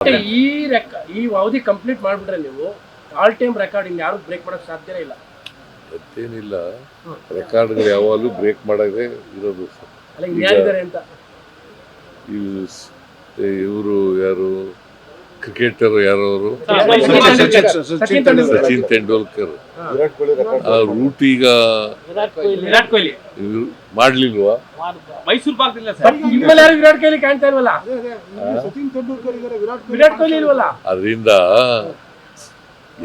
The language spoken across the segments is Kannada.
ಈ ಅವಧಿ ಕಂಪ್ಲೀಟ್ ಮಾಡ್ಬಿಟ್ರೆ ನೀವು ಆಲ್ ಟೈಮ್ ರೆಕಾರ್ಡ್ ಇನ್ನು ಯಾರು ಬ್ರೇಕ್ ಮಾಡಕ್ ಸಾಧ್ಯನೇ ಇಲ್ಲ. ಮತ್ತೇನಿಲ್ಲ, ರೆಕಾರ್ಡ್ಗಳು ಯಾವಾಗಲೂ ಬ್ರೇಕ್ ಮಾಡದೆ ಇರೋದು. ಅಲ್ಲ ಯಾರಿದ್ದಾರೆ ಅಂತ ಇವರು ಯಾರು ಕ್ರಿಕೆಟರ್ ಯಾರವರು ಸಚಿನ್ ತೆಂಡೂಲ್ಕರ್, ಸಚಿನ್ ತೆಂಡೂಲ್ಕರ್ ಆ ರೂಟ್ ಈಗ ವಿರಾಟ್ ಕೊಹ್ಲಿ ಮಾಡ್ಲಿಲ್ವಾ? ಮೈಸೂರು ಭಾಗದಿಲ್ಲ ಸರ್. ನಿಮ್ಮಲ್ಲಿ ಯಾರು ವಿರಾಟ್ ಕೊಹ್ಲಿ ಕಾಣ್ತಾ ಇಲ್ವಲ್ಲ? ವಿರಾಟ್ ಕೊಹ್ಲಿ ಇಲ್ವಲ್ಲ? ಅದರಿಂದ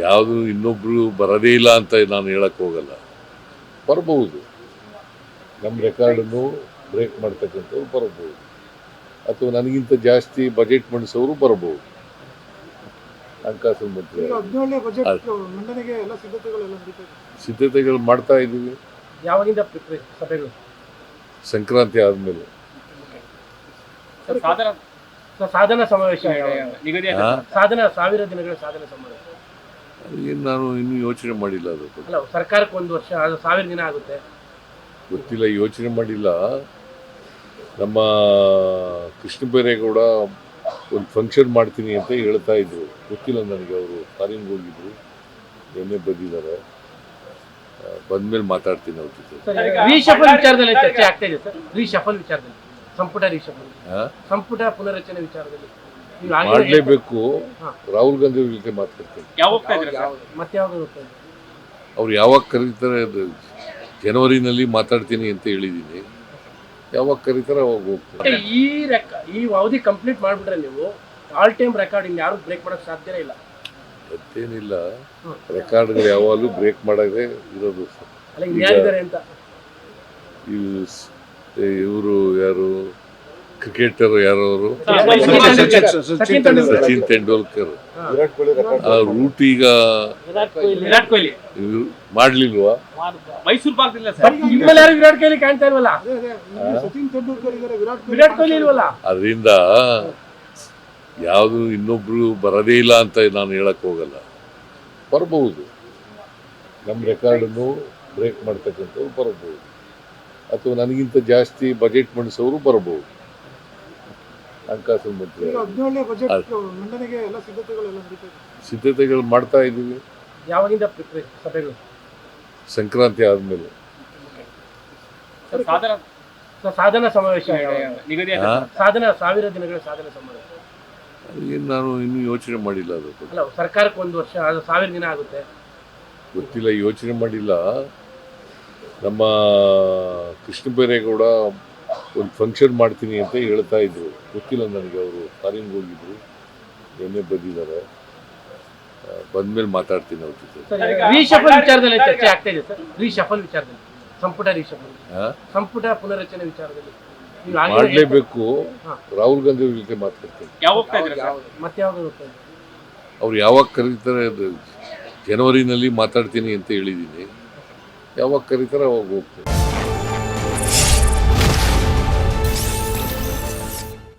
ಯಾವುದು ಇನ್ನೊಬ್ರು ಬರದೇ ಇಲ್ಲ ಅಂತ ನಾನು ಹೇಳಕ್ ಹೋಗಲ್ಲ. ಬರಬಹುದು, ನಮ್ಮ ರೆಕಾರ್ಡನ್ನು ಬ್ರೇಕ್ ಮಾಡ್ತಕ್ಕಂಥವ್ರು ಬರಬಹುದು, ಅಥವಾ ನನಗಿಂತ ಜಾಸ್ತಿ ಬಜೆಟ್ ಮಂಡಿಸೋರು ಬರಬಹುದು. ಹಣಕಾಸು ಮಂತ್ರಿ ಸಿದ್ಧತೆಗಳು ಮಾಡ್ತಾ ಇದ್ದೀವಿ. ಯಾವಾಗಿಂದ ಸಭೆಗಳು? ಸಂಕ್ರಾಂತಿ ಆದ್ಮೇಲೆ ಸಾಧನಾ ಸಮಾವೇಶ ನಿಗದಿ ಸಾಧನಾ 1000 ದಿನಗಳ ಸಾಧನಾ ಸಮಾವೇಶ ಏನು ನಾನು ಇನ್ನೂ ಯೋಚನೆ ಮಾಡಿಲ್ಲ. ಅದು ಅಲ್ಲ ಸರ್ಕಾರಕ್ಕೆ 1 ವರ್ಷ, ಅದು 1000 ದಿನ ಆಗುತ್ತೆ. ಗೊತ್ತಿಲ್ಲ, ಯೋಚನೆ ಮಾಡಿಲ್ಲ. ನಮ್ಮ ಕೃಷ್ಣ ಬೈರೇಗೌಡ ಒಂದು ಫಂಕ್ಷನ್ ಮಾಡ್ತೀನಿ ಅಂತ ಹೇಳ್ತಾ ಇದ್ರು, ಗೊತ್ತಿಲ್ಲ ನನಗೆ. ಅವರು ಫಾರಿನ್ಗೆ ಹೋಗಿದ್ರು, ನಿನ್ನೆ ಬಂದಿದ್ದಾರೆ. ಬಂದ್ಮೇಲೆ ಮಾತಾಡ್ತೀನಿ ಅವ್ರ ಜೊತೆ. ರೀಶಫಲ್ ವಿಚಾರದಲ್ಲಿ ಚರ್ಚೆ ಆಗ್ತಾ ಇದೆ ಸರ್. ರೀಶಫಲ್ ವಿಚಾರದಲ್ಲಿ, ಸಂಪುಟ ಪುನರಚನೆ ವಿಚಾರದಲ್ಲಿ ಮಾಡಲೇಬೇಕು. ರಾಹುಲ್ ಗಾಂಧಿ ಅವ್ರ ಜೊತೆ ಮಾತಾಡ್ತೀನಿ. ಮತ್ತೆ ಯಾವಾಗ ಹೋಗ್ತಾ ಇದ್ದಾರೆ? ಅವ್ರು ಯಾವಾಗ ಕರೀತಾರೆ, ಜನವರಿನಲ್ಲಿ ಮಾತಾಡ್ತೀನಿ ಅಂತ ಹೇಳಿದ್ದೀನಿ. ಯಾವಾಗ ಕರೀತಾರೆ ಅವಾಗ ಹೋಗ್ತಾರೆ. ಈ ಅವಧಿ ಕಂಪ್ಲೀಟ್ ಮಾಡ್ಬಿಟ್ರೆ ನೀವು ಆಲ್ ಟೈಮ್ ರೆಕಾರ್ಡ್ ಇನ್ನು ಯಾರು ಬ್ರೇಕ್ ಮಾಡಕ್ ಸಾಧ್ಯನೇ ಇಲ್ಲ. ಮತ್ತೇನಿಲ್ಲ, ರೆಕಾರ್ಡ್ಗಳು ಯಾವಾಗಲೂ ಬ್ರೇಕ್ ಮಾಡದೆ ಇರೋದು. ಅಲ್ಲ ಯಾರಿದ್ದಾರೆ ಅಂತ ಇವರು ಯಾರು ಕ್ರಿಕೆಟರ್ ಯಾರವರು ಸಚಿನ್ ತೆಂಡೂಲ್ಕರ್ ಆ ರೂಟ್ ಈಗ ವಿರಾಟ್ ಕೊಹ್ಲಿ ಮಾಡ್ಲಿಲ್ವಾ? ಮೈಸೂರು ಭಾಗದಿಲ್ಲ ಸರ್. ನಿಮ್ಮಲ್ಲಿ ಯಾರು ವಿರಾಟ್ ಕೊಹ್ಲಿ ಕಾಣ್ತಾ ಇಲ್ವಲ್ಲ? ವಿರಾಟ್ ಕೊಹ್ಲಿ ಇಲ್ವಲ್ಲ? ಅದರಿಂದ ಯಾವುದು ಇನ್ನೊಬ್ರು ಬರದೇ ಇಲ್ಲ ಅಂತ ನಾನು ಹೇಳಕ್ ಹೋಗಲ್ಲ. ಬರಬಹುದು, ನಮ್ಮ ರೆಕಾರ್ಡನ್ನು ಬ್ರೇಕ್ ಮಾಡ್ತಕ್ಕಂಥವ್ರು ಬರಬಹುದು, ಅಥವಾ ನನಗಿಂತ ಜಾಸ್ತಿ ಬಜೆಟ್ ಮಂಡಿಸೋರು ಬರಬಹುದು. ಹಣಕಾಸು ಮಂತ್ರಿ ಸಿದ್ಧತೆಗಳು ಮಾಡ್ತಾ ಇದ್ದೀವಿ. ಯಾವಾಗಿಂದ ಸಭೆಗಳು? ಸಂಕ್ರಾಂತಿ ಆದ್ಮೇಲೆ ಸಾಧನಾ ಸಮಾವೇಶ ನಿಗದಿ ಸಾಧನಾ 1000 ದಿನಗಳ ಸಾಧನಾ ಸಮಾವೇಶ ಏನು ನಾನು ಇನ್ನೂ ಯೋಚನೆ ಮಾಡಿಲ್ಲ. ಅದು ಅಲ್ಲ ಸರ್ಕಾರಕ್ಕೆ 1 ವರ್ಷ, ಅದು 1000 ದಿನ ಆಗುತ್ತೆ. ಗೊತ್ತಿಲ್ಲ, ಯೋಚನೆ ಮಾಡಿಲ್ಲ. ನಮ್ಮ ಕೃಷ್ಣ ಬೈರೇಗೌಡ ಒಂದು ಫಂಕ್ಷನ್ ಮಾಡ್ತೀನಿ ಅಂತ ಹೇಳ್ತಾ ಇದ್ರು, ಗೊತ್ತಿಲ್ಲ ನನಗೆ. ಅವರು ಫಾರಿನ್ಗೆ ಹೋಗಿದ್ರು, ನಿನ್ನೆ ಬಂದಿದ್ದಾರೆ. ಬಂದ್ಮೇಲೆ ಮಾತಾಡ್ತೀನಿ ಅವ್ರ ಜೊತೆ. ರೀಶಫಲ್ ವಿಚಾರದಲ್ಲಿ ಚರ್ಚೆ ಆಗ್ತಾ ಇದೆ ಸರ್. ರೀಶಫಲ್ ವಿಚಾರದಲ್ಲಿ, ಸಂಪುಟ ಪುನರಚನೆ ವಿಚಾರದಲ್ಲಿ ಮಾಡಲೇಬೇಕು. ರಾಹುಲ್ ಗಾಂಧಿ ಅವ್ರ ಜೊತೆ ಮಾತಾಡ್ತೀನಿ. ಮತ್ತೆ ಯಾವಾಗ ಹೋಗ್ತಾ ಇದ್ದಾರೆ? ಅವ್ರು ಯಾವಾಗ ಕರೀತಾರೆ, ಜನವರಿನಲ್ಲಿ ಮಾತಾಡ್ತೀನಿ ಅಂತ ಹೇಳಿದ್ದೀನಿ. ಯಾವಾಗ ಕರೀತಾರೆ ಅವಾಗ ಹೋಗ್ತೀನಿ.